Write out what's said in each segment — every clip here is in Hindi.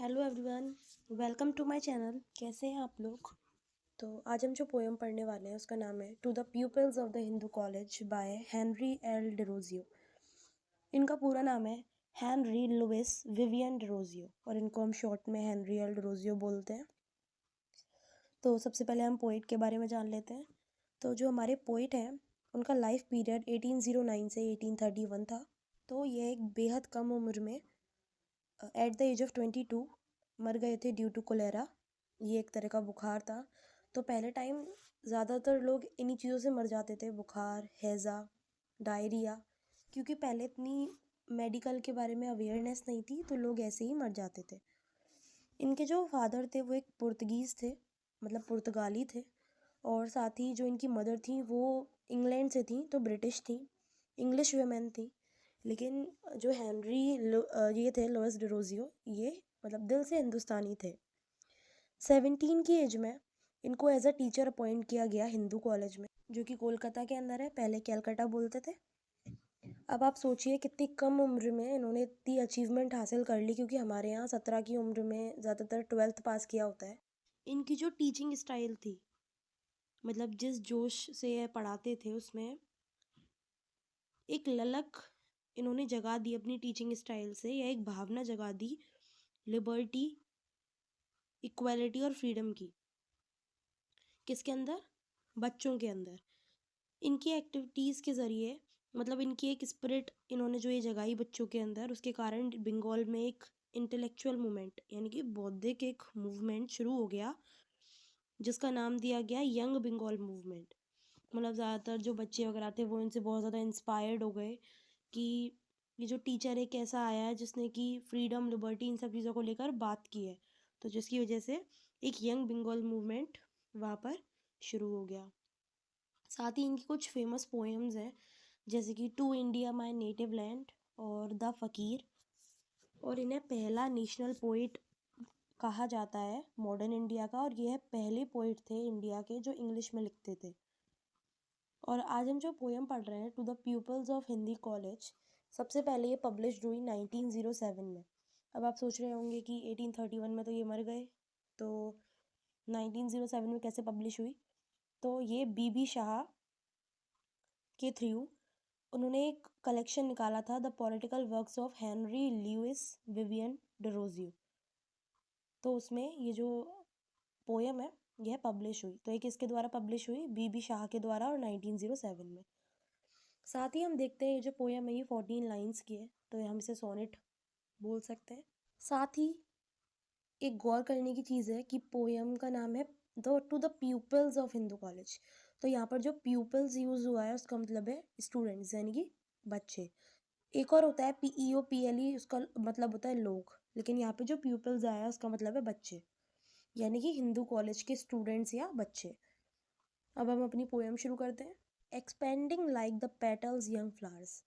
Hello everyone, welcome to my channel. कैसे हैं आप लोग? तो आज हम जो पोएम पढ़ने वाले हैं उसका नाम है to the pupils of the Hindu college by Henry L Derozio. इनका पूरा नाम है हेनरी लुइस विवियन डिरोजियो और इनको हम शॉर्ट में हेनरी एल डिरोजियो बोलते हैं। तो सबसे पहले हम पोइट के बारे में जान लेते हैं। तो जो हमारे पोइट हैं उनका लाइफ पीरियड 1809 से 1831 था। तो ये एक बेहद कम उम्र में एट द एज ऑफ 22 मर गए थे ड्यू टू कोलेरा। ये एक तरह का बुखार था। तो पहले टाइम ज़्यादातर लोग इन्हीं चीज़ों से मर जाते थे, बुखार, हैज़ा, डायरिया, क्योंकि पहले इतनी मेडिकल के बारे में अवेयरनेस नहीं थी, तो लोग ऐसे ही मर जाते थे। इनके जो फादर थे वो एक पुर्तगीज़ थे, मतलब पुर्तगाली थे, और साथ ही जो इनकी मदर थी वो इंग्लैंड से थी, तो ब्रिटिश थी, इंग्लिश वुमेन थी। लेकिन जो ये थे लुइस डिरोजियो, ये मतलब दिल से हिंदुस्तानी थे। 17 की एज में इनको एज अ टीचर अपॉइंट किया गया हिंदू कॉलेज में, जो कि कोलकाता के अंदर है, पहले कैलकाटा बोलते थे। अब आप सोचिए कितनी कम उम्र में इन्होंने इतनी अचीवमेंट हासिल कर ली, क्योंकि हमारे यहाँ 17 की उम्र में ज़्यादातर 12th पास किया होता है। इनकी जो टीचिंग स्टाइल थी, मतलब जिस जोश से ये पढ़ाते थे, उसमें एक ललक इन्होंने जगा दी अपनी टीचिंग स्टाइल से, या एक भावना जगा दी लिबर्टी, इक्वालिटी और फ्रीडम की। किसके अंदर? बच्चों के अंदर। इनकी एक्टिविटीज़ के ज़रिए, मतलब इनकी एक स्पिरिट इन्होंने जो ये जगाई बच्चों के अंदर, उसके कारण बंगाल में एक इंटेलेक्चुअल मूवमेंट यानी कि बौद्धिक एक मूवमेंट शुरू हो गया, जिसका नाम दिया गया यंग बंगाल मूवमेंट। मतलब ज़्यादातर जो बच्चे वगैरह थे वो इनसे बहुत ज़्यादा इंस्पायर्ड हो गए कि ये जो टीचर एक ऐसा आया है जिसने कि फ्रीडम, लिबर्टी, इन सब चीज़ों को लेकर बात की है। तो जिसकी वजह से एक यंग बंगाल मूवमेंट वहाँ पर शुरू हो गया। साथ ही इनकी कुछ फेमस पोएम्स हैं, जैसे कि to India my native land और द फ़कीर। और इन्हें पहला नेशनल पोइट कहा जाता है मॉडर्न इंडिया का, और यह पहले पोइट थे इंडिया के जो इंग्लिश में लिखते थे। और आज हम जो पोएम पढ़ रहे हैं to the pupils of Hindi college, सबसे पहले ये पब्लिश्ड हुई 1907 में। अब आप सोच रहे होंगे कि 1831 में तो ये मर गए, तो 1907 में कैसे पब्लिश हुई? तो ये बीबी शाह के थ्रू उन्होंने एक कलेक्शन निकाला था, the political works of Henry Louis Vivian Derozio. तो उसमें ये जो पोएम है यह पब्लिश हुई, तो ये किसके द्वारा पब्लिश हुई? बीबी शाह के द्वारा, और 1907 में। साथ ही हम देखते हैं ये जो पोएम है ये 14 लाइन्स की है, तो हम इसे सोनेट बोल सकते हैं। साथ ही एक गौर करने की चीज़ है कि पोएम का नाम है the two the pupils of Hindu college. तो यहाँ पर जो प्यूपल्स यूज़ हुआ है उसका मतलब है स्टूडेंट्स, यानी कि बच्चे। एक और होता है PEOPLE, उसका मतलब होता है लोग, लेकिन यहाँ पे जो प्यूपल्स आया है उसका मतलब है बच्चे, यानी कि हिंदू कॉलेज के स्टूडेंट्स या बच्चे। अब हम अपनी पोएम शुरू करते हैं। Expanding like the petals young flowers.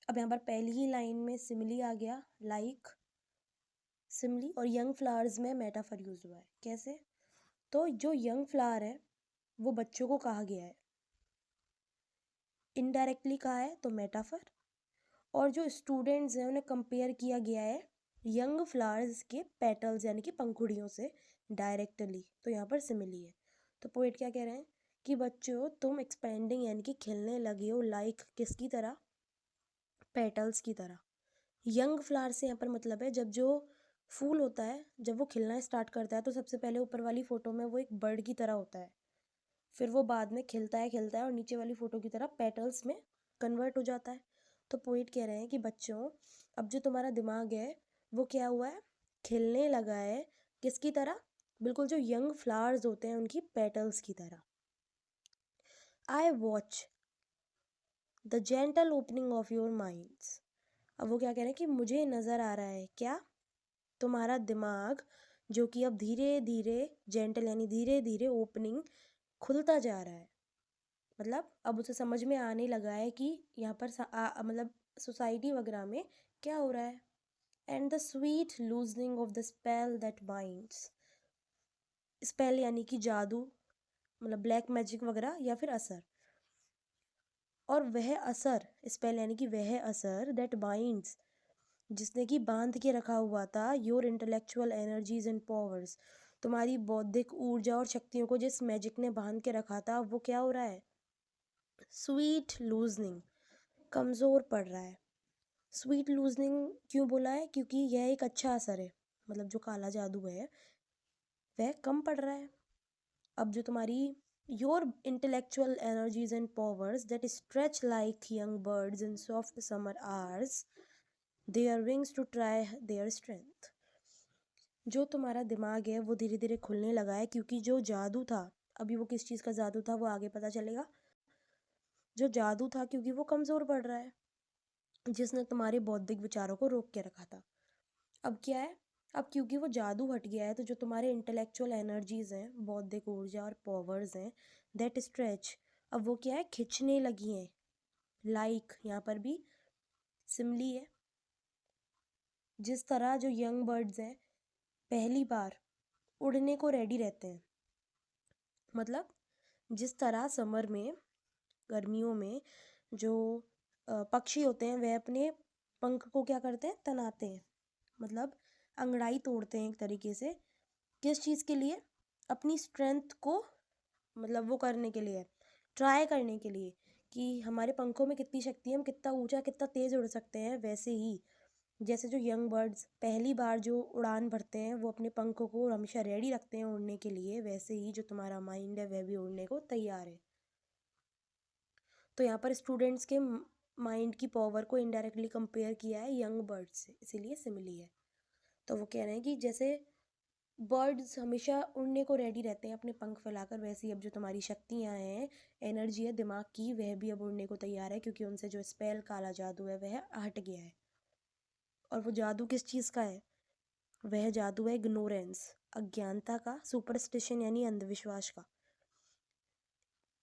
अब यहाँ पर पहली ही लाइन में सिमिली आ गया, लाइक, सिमिली, और यंग फ्लावर्स में मेटाफर यूज हुआ है। कैसे? तो जो यंग फ्लावर है वो बच्चों को कहा गया है, इनडायरेक्टली कहा है तो मेटाफर, और जो स्टूडेंट्स हैं उन्हें कंपेयर किया गया है यंग फ्लावर्स के पेटल्स यानी कि पंखुड़ियों से डायरेक्टली, तो यहाँ पर सिमिली है। तो पोएट क्या कह रहे हैं कि बच्चों तुम एक्सपेंडिंग यानी कि खिलने लगे हो, लाइक किसकी तरह? पेटल्स की तरह। यंग फ्लावर से यहाँ पर मतलब है जब जो फूल होता है, जब वो खिलना स्टार्ट करता है तो सबसे पहले ऊपर वाली फ़ोटो में वो एक बर्ड की तरह होता है, फिर वो बाद में खिलता है और नीचे वाली फ़ोटो की तरह पेटल्स में कन्वर्ट हो जाता है। तो पोइट कह रहे हैं कि बच्चों अब जो तुम्हारा दिमाग है वो क्या हुआ है? खिलने लगा है। किसकी तरह? बिल्कुल जो यंग फ्लावर्स होते हैं उनकी पेटल्स की तरह। I watch the gentle opening of your minds. अब वो क्या कह रहे हैं कि मुझे नज़र आ रहा है क्या? तुम्हारा दिमाग जो कि अब धीरे धीरे, जेंटल यानी धीरे धीरे, ओपनिंग, खुलता जा रहा है। मतलब अब उसे समझ में आने लगा है कि यहाँ पर मतलब सोसाइटी वगैरह में क्या हो रहा है। And the sweet loosening of the spell that binds. Spell यानी कि जादू, मतलब ब्लैक मैजिक वगैरह या फिर असर। और वह असर, स्पेल यानी कि वह असर, दैट बाइंड्स, जिसने कि बांध के रखा हुआ था your intellectual energies and powers, तुम्हारी बौद्धिक ऊर्जा और शक्तियों को जिस मैजिक ने बांध के रखा था वो क्या हो रहा है? स्वीट लूजनिंग, कमज़ोर पड़ रहा है। स्वीट लूजनिंग क्यों बोला है? क्योंकि यह एक अच्छा असर है, मतलब जो काला जादू है वह कम पड़ रहा है। अब जो तुम्हारी your intellectual energies and powers that stretch like young birds in soft summer hours their wings to try their strength, जो तुम्हारा दिमाग है वो धीरे धीरे खुलने लगा है, क्योंकि जो जादू था, अभी वो किस चीज़ का जादू था वो आगे पता चलेगा। जो जादू था क्योंकि वो कमज़ोर पड़ रहा है, जिसने तुम्हारे बौद्धिक विचारों को रोक के रखा था। अब क्या है? अब क्योंकि वो जादू हट गया है तो जो तुम्हारे इंटेलेक्चुअल एनर्जीज हैं, बौद्धिक ऊर्जा और पावर्स हैं, दैट स्ट्रेच, अब वो क्या है? खिंचने लगी हैं। लाइक यहाँ पर भी सिमली है। जिस तरह जो यंग बर्ड्स हैं पहली बार उड़ने को रेडी रहते हैं, मतलब जिस तरह समर में, गर्मियों में जो पक्षी होते हैं वह अपने पंख को क्या करते हैं? तनाते हैं, मतलब अंगड़ाई तोड़ते हैं एक तरीके से। किस चीज़ के लिए? अपनी स्ट्रेंथ को, मतलब वो करने के लिए, ट्राई करने के लिए कि हमारे पंखों में कितनी शक्ति है, हम कितना ऊंचा कितना तेज़ उड़ सकते हैं। वैसे ही जैसे जो यंग बर्ड्स पहली बार जो उड़ान भरते हैं वो अपने पंखों को हमेशा रेडी रखते हैं उड़ने के लिए, वैसे ही जो तुम्हारा माइंड है वह भी उड़ने को तैयार है। तो यहाँ पर स्टूडेंट्स के माइंड की पावर को इनडायरेक्टली कंपेयर किया है यंग बर्ड्स से, इसीलिए सिमिली है। तो वो कह रहे हैं कि जैसे बर्ड्स हमेशा उड़ने को रेडी रहते हैं अपने पंख फैलाकर, वैसे ही अब जो तुम्हारी शक्तियाँ हैं, एनर्जी है दिमाग की, वह भी अब उड़ने को तैयार है, क्योंकि उनसे जो स्पेल काला जादू है वह हट गया है। और वो जादू किस चीज़ का है? वह जादू है इग्नोरेंस, अज्ञानता का, सुपरस्टिशन यानी अंधविश्वास का।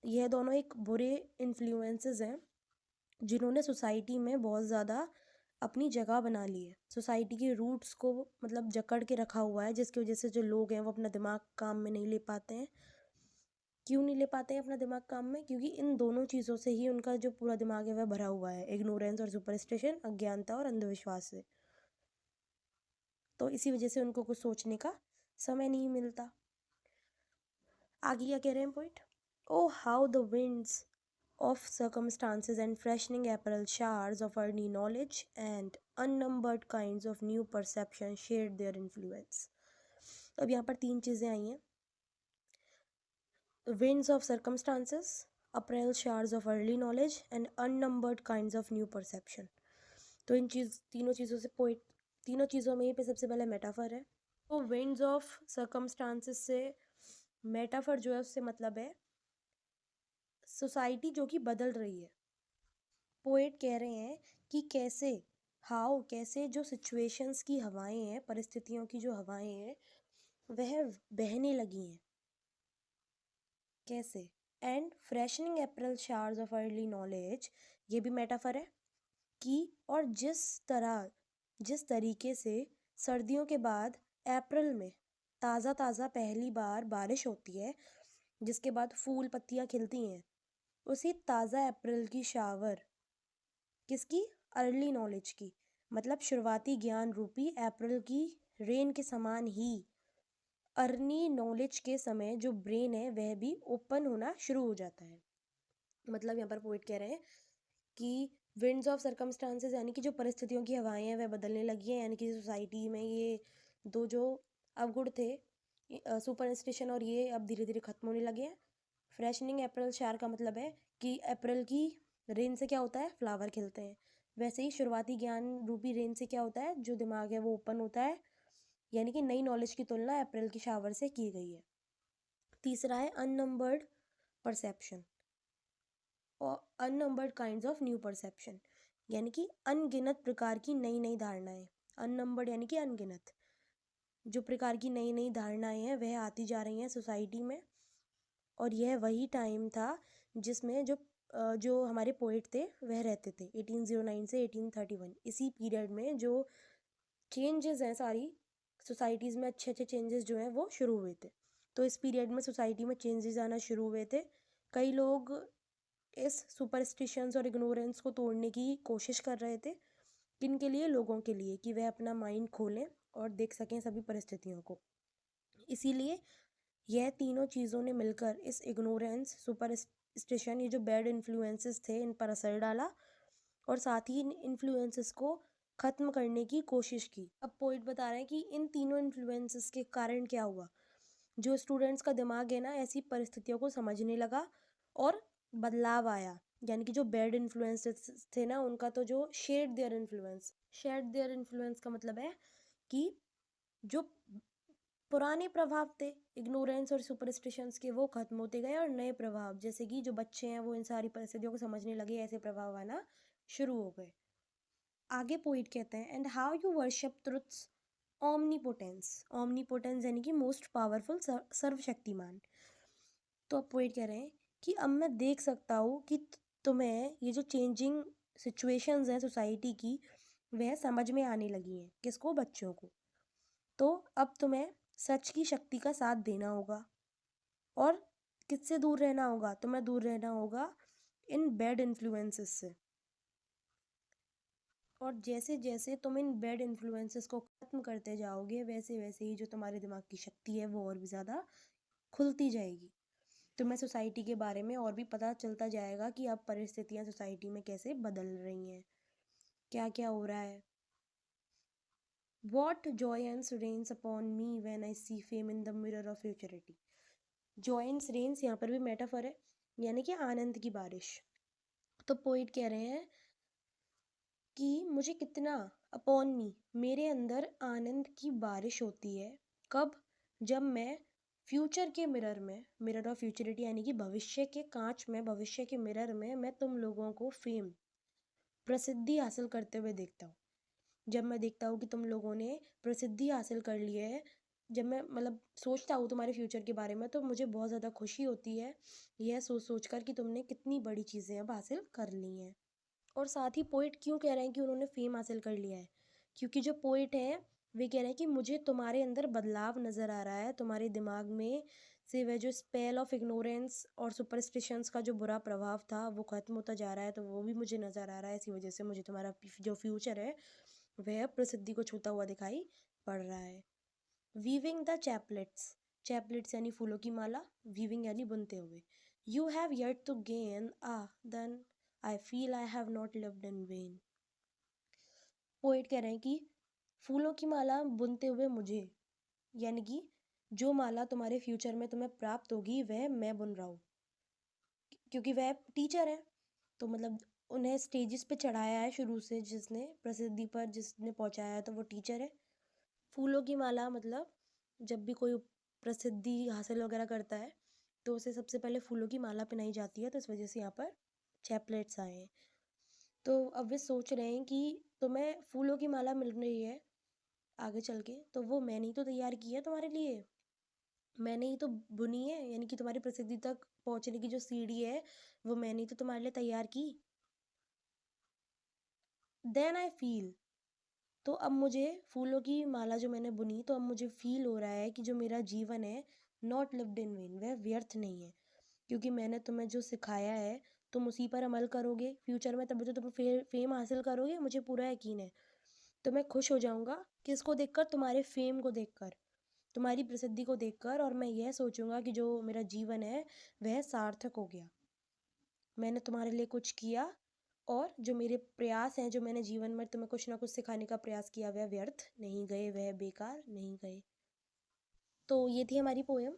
यह दोनों एक बुरे इन्फ्लुएंसेस हैं जिन्होंने सोसाइटी में बहुत ज़्यादा अपनी जगह बना ली है, सोसाइटी की रूट्स को मतलब जकड़ के रखा हुआ है, जिसकी वजह से जो लोग हैं वो अपना दिमाग काम में नहीं ले पाते हैं। क्यों नहीं ले पाते हैं अपना दिमाग काम में? क्योंकि इन दोनों चीज़ों से ही उनका जो पूरा दिमाग है वह भरा हुआ है, इग्नोरेंस और सुपरस्टिशन, अज्ञानता और अंधविश्वास से। तो इसी वजह से उनको कुछ सोचने का समय नहीं मिलता। आगे क्या कह रहे हैं point? Oh how the winds of circumstances and freshening April showers of early knowledge and unnumbered kinds of new perception shared their influence. अब यहाँ पर तीन चीज़ें आई हैं, winds of circumstances, April showers of early knowledge and unnumbered kinds of new perception. तो इन तीनों चीज़ों से पोइट, तीनों चीज़ों में ही पे सबसे पहले मेटाफर है। तो winds of circumstances से मेटाफर जो है उससे मतलब है सोसाइटी जो कि बदल रही है। पोएट कह रहे हैं कि कैसे, हाउ, कैसे जो सिचुएशंस की हवाएं हैं, परिस्थितियों की जो हवाएं हैं वह बहने लगी हैं। कैसे? And freshening April showers of early knowledge, ये भी मेटाफर है कि, और जिस तरीके से सर्दियों के बाद अप्रैल में ताज़ा ताज़ा पहली बार बारिश होती है, जिसके बाद फूल पत्तियाँ खिलती हैं, उसी ताज़ा अप्रैल की शावर किसकी? अर्ली नॉलेज की, मतलब शुरुआती ज्ञान रूपी अप्रैल की रेन के समान ही अर्ली नॉलेज के समय जो ब्रेन है वह भी ओपन होना शुरू हो जाता है। मतलब यहाँ पर पोइट कह रहे हैं कि विंड्स ऑफ सर्कमस्टांसेस यानी कि जो परिस्थितियों की हवाएं हैं वह बदलने लगी हैं, यानी कि सोसाइटी में ये दो जो अवगुण थे, सुपरस्टिशन और ये अब धीरे धीरे खत्म होने लगे हैं। फ्रेशनिंग अप्रैल शार का मतलब है कि अप्रैल की रेन से क्या होता है? फ्लावर खिलते हैं। वैसे ही शुरुआती ज्ञान रूपी रेन से क्या होता है? जो दिमाग है वो ओपन होता है, यानी कि नई नॉलेज की तुलना अप्रैल की शावर से की गई है। तीसरा है अननंबर्ड परसेप्शन और unnumbered kinds of new perception, यानी कि अनगिनत प्रकार की नई नई धारणाएं। अननंबर्ड यानी कि अनगिनत जो प्रकार की नई नई धारणाएं हैं वह आती जा रही हैं सोसाइटी में। और यह वही टाइम था जिसमें जो हमारे पोइट थे वह रहते थे, 1809 से 1831। इसी पीरियड में जो चेंजेस हैं सारी सोसाइटीज़ में, अच्छे अच्छे चेंजेस जो हैं वो शुरू हुए थे। तो इस पीरियड में सोसाइटी में चेंजेस आना शुरू हुए थे। कई लोग इस सुपरस्टिशंस और इग्नोरेंस को तोड़ने की कोशिश कर रहे थे, किन के लिए? लोगों के लिए, कि वह अपना माइंड खोलें और देख सकें सभी परिस्थितियों को। इसीलिए यह तीनों चीज़ों ने मिलकर इस इग्नोरेंस, सुपरस्टिशन, ये जो बैड इन्फ्लुएंसेस थे, इन पर असर डाला और साथ ही इन इन्फ्लुएंसेस को ख़त्म करने की कोशिश की। अब पोइट बता रहे हैं कि इन तीनों इन्फ्लुएंसेस के कारण क्या हुआ। जो स्टूडेंट्स का दिमाग है ना, ऐसी परिस्थितियों को समझने लगा और बदलाव आया। यानी कि जो बैड इन्फ्लुएंसेस थे ना, उनका तो जो शेड देयर इन्फ्लुएंस का मतलब है कि जो पुराने प्रभाव थे इग्नोरेंस और सुपरस्टिशंस के, वो खत्म होते गए और नए प्रभाव, जैसे कि जो बच्चे हैं वो इन सारी परिस्थितियों को समझने लगे, ऐसे प्रभाव आना शुरू हो गए। आगे पोइट कहते हैं, and how you worship truths omnipotence यानी कि मोस्ट पावरफुल, सर्वशक्तिमान। तो अब पोइट कह रहे हैं कि अब मैं देख सकता हूँ कि तुम्हें ये जो चेंजिंग सिचुएशंस हैं सोसाइटी की, वह समझ में आने लगी हैं। किसको? बच्चों को। तो अब तुम्हें सच की शक्ति का साथ देना होगा और किससे दूर रहना होगा? तुम्हें दूर रहना होगा इन बैड इन्फ्लुएंसेस से। और जैसे जैसे तुम इन बैड इन्फ्लुएंसेस को ख़त्म करते जाओगे, वैसे वैसे ही जो तुम्हारे दिमाग की शक्ति है वो और भी ज़्यादा खुलती जाएगी। तुम्हें सोसाइटी के बारे में और भी पता चलता जाएगा कि अब परिस्थितियाँ सोसाइटी में कैसे बदल रही हैं, क्या क्या हो रहा है। What joyance reigns upon me when I see fame in the mirror of futurity. Joyance rains यहाँ पर भी मेटाफर है, यानी कि आनंद की बारिश। तो पोइट कह रहे हैं कि मुझे कितना, अपॉन मी, मेरे अंदर आनंद की बारिश होती है। कब? जब मैं फ्यूचर के मिरर में, मिरर ऑफ फ्यूचरिटी यानी कि भविष्य के कांच में, भविष्य के मिरर में मैं तुम लोगों को फेम, प्रसिद्धि हासिल करते हुए देखता हूँ। जब मैं देखता हूँ कि तुम लोगों ने प्रसिद्धि हासिल कर ली है, जब मैं मतलब सोचता हूँ तुम्हारे फ्यूचर के बारे में, तो मुझे बहुत ज़्यादा खुशी होती है, यह सोच सोच कर कि तुमने कितनी बड़ी चीज़ें अब हासिल कर ली हैं। और साथ ही पोइट क्यों कह रहे हैं कि उन्होंने फेम हासिल कर लिया है? क्योंकि जो पोइट हैं वे कह रहे हैं कि मुझे तुम्हारे अंदर बदलाव नज़र आ रहा है, तुम्हारे दिमाग में से वह जो स्पेल ऑफ इग्नोरेंस और सुपरस्टिशंस का जो बुरा प्रभाव था वो ख़त्म होता जा रहा है, तो वो भी मुझे नज़र आ रहा है। इसी वजह से मुझे तुम्हारा जो फ्यूचर है वह प्रसिद्धि को छूता हुआ दिखाई पड़ रहा है। वीविंग द चैपलेट्स, चैपलेट्स यानी फूलों की माला, वीविंग यानी बुनते हुए। You have yet to gain then I feel I have not lived in vain. Poet कह रहे हैं कि फूलों की माला बुनते हुए मुझे, यानी कि जो माला तुम्हारे फ्यूचर में तुम्हें प्राप्त होगी वह मैं बुन रहा हूँ, क्योंकि वह टीचर है। तो मतलब उन्हें स्टेजेस पे चढ़ाया है शुरू से, जिसने प्रसिद्धि पर जिसने पहुँचाया है, तो वो टीचर है। फूलों की माला मतलब जब भी कोई प्रसिद्धि हासिल वगैरह करता है तो उसे सबसे पहले फूलों की माला पहनाई जाती है, तो इस वजह से यहाँ पर चैपलेट्स आए हैं। तो अब वे सोच रहे हैं कि तुम्हें फूलों की माला मिल रही है आगे चल के, तो वो मैंने ही तो तैयार की है तुम्हारे लिए, मैंने ही तो बुनी है, यानी कि तुम्हारी प्रसिद्धि तक पहुँचने की जो सीढ़ी है वो मैंने ही तो तुम्हारे लिए तैयार की। देन आई फील, तो अब मुझे फूलों की माला जो मैंने बुनी, तो अब मुझे फील हो रहा है कि जो मेरा जीवन है, नॉट लिव्ड इन वेन, वह व्यर्थ नहीं है, क्योंकि मैंने तुम्हें जो सिखाया है तुम उसी पर अमल करोगे फ्यूचर में, तभी तो तुम फेम हासिल करोगे, मुझे पूरा यकीन है। तो मैं खुश हो जाऊंगा किसको देखकर? तुम्हारे फेम को देखकर, तुम्हारी प्रसिद्धि को देखकर, और मैं यह सोचूंगा कि जो मेरा जीवन है वह सार्थक हो गया, मैंने तुम्हारे लिए कुछ किया, और जो मेरे प्रयास हैं, जो मैंने जीवन में तुम्हें कुछ ना कुछ सिखाने का प्रयास किया, वह व्यर्थ नहीं गए, वह बेकार नहीं गए। तो ये थी हमारी पोएम।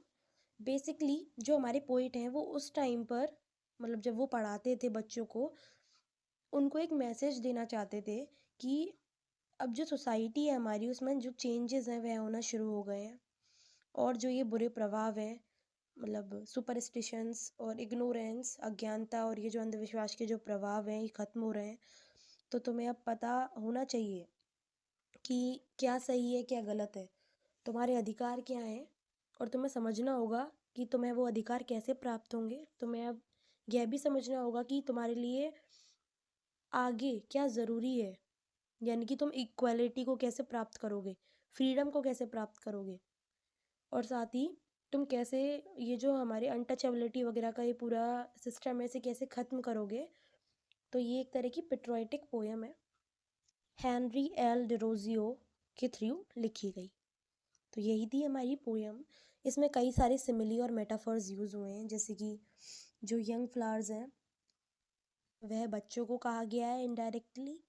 बेसिकली जो हमारे पोइट हैं वो उस टाइम पर, मतलब जब वो पढ़ाते थे बच्चों को, उनको एक मैसेज देना चाहते थे कि अब जो सोसाइटी है हमारी, उसमें जो चेंजेस हैं वह होना शुरू हो गए हैं, और जो ये बुरे प्रभाव हैं, मतलब सुपरस्टिशंस और इग्नोरेंस, अज्ञानता, और ये जो अंधविश्वास के जो प्रभाव हैं ये ख़त्म हो रहे हैं। तो तुम्हें अब पता होना चाहिए कि क्या सही है क्या गलत है, तुम्हारे अधिकार क्या हैं, और तुम्हें समझना होगा कि तुम्हें वो अधिकार कैसे प्राप्त होंगे। तुम्हें अब यह भी समझना होगा कि तुम्हारे लिए आगे क्या ज़रूरी है, यानी कि तुम इक्वालिटी को कैसे प्राप्त करोगे, फ्रीडम को कैसे प्राप्त करोगे, और साथ ही तुम कैसे ये जो हमारे अनटचेबिलिटी वगैरह का ये पूरा सिस्टम है इसे कैसे ख़त्म करोगे। तो ये एक तरह की पेट्रियोटिक पोयम है। हेनरी एल डिरोजियो के थ्रू लिखी गई। तो यही थी हमारी पोयम। इसमें कई सारे सिमिली और मेटाफर्स यूज़ हुए हैं, जैसे कि जो यंग फ्लावर्स हैं वह बच्चों को कहा गया है इनडायरेक्टली,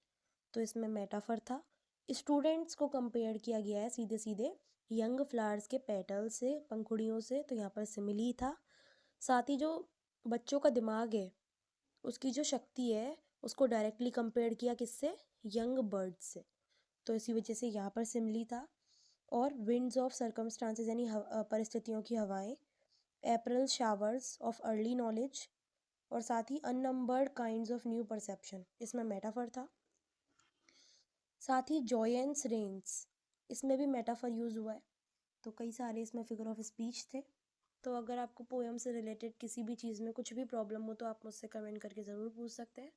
तो इसमें मेटाफर था। स्टूडेंट्स को कंपेयर किया गया है सीधे सीधे यंग फ्लावर्स के पेटल से, पंखुड़ियों से, तो यहाँ पर सिमिली था। साथ ही जो बच्चों का दिमाग है उसकी जो शक्ति है उसको डायरेक्टली कंपेयर किया किससे, यंग बर्ड्स से, तो इसी वजह से यहाँ पर सिमिली था। और विंड्स ऑफ सर्कमस्टांसेस यानी परिस्थितियों की हवाएं, April showers of early knowledge, और साथ ही unnumbered kinds of new perception, इसमें मेटाफर था। साथ ही जॉयंस रेन्स, इसमें भी मेटाफर यूज़ हुआ है। तो कई सारे इसमें फिगर ऑफ स्पीच थे। तो अगर आपको पोएम से रिलेटेड किसी भी चीज़ में कुछ भी प्रॉब्लम हो तो आप मुझसे कमेंट करके ज़रूर पूछ सकते हैं।